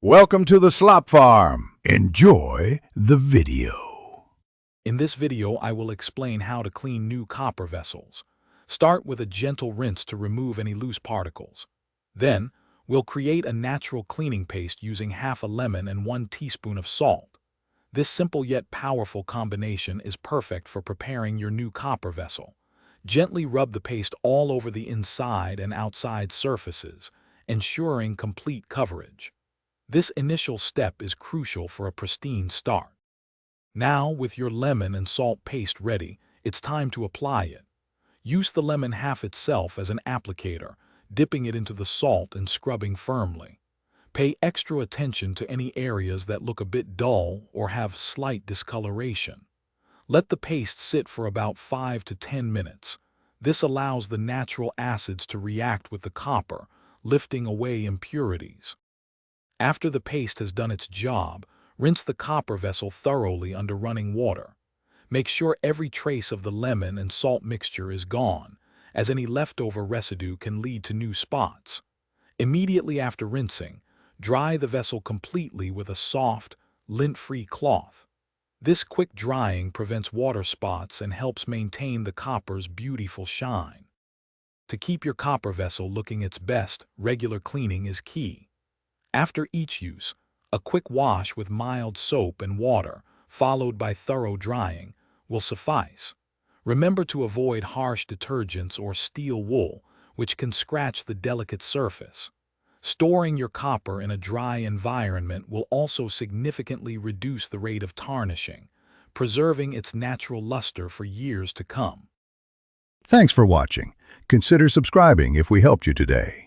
Welcome to the Slop Farm. Enjoy the video. In this video, I will explain how to clean new copper vessels. Start with a gentle rinse to remove any loose particles. Then, we'll create a natural cleaning paste using half a lemon and 1 teaspoon of salt. This simple yet powerful combination is perfect for preparing your new copper vessel. Gently rub the paste all over the inside and outside surfaces, ensuring complete coverage. This initial step is crucial for a pristine start. Now, with your lemon and salt paste ready, it's time to apply it. Use the lemon half itself as an applicator, dipping it into the salt and scrubbing firmly. Pay extra attention to any areas that look a bit dull or have slight discoloration. Let the paste sit for about 5 to 10 minutes. This allows the natural acids to react with the copper, lifting away impurities. After the paste has done its job, rinse the copper vessel thoroughly under running water. Make sure every trace of the lemon and salt mixture is gone, as any leftover residue can lead to new spots. Immediately after rinsing, dry the vessel completely with a soft, lint-free cloth. This quick drying prevents water spots and helps maintain the copper's beautiful shine. To keep your copper vessel looking its best, regular cleaning is key. After each use, a quick wash with mild soap and water, followed by thorough drying, will suffice. Remember to avoid harsh detergents or steel wool, which can scratch the delicate surface. Storing your copper in a dry environment will also significantly reduce the rate of tarnishing, preserving its natural luster for years to come. Thanks for watching. Consider subscribing if we helped you today.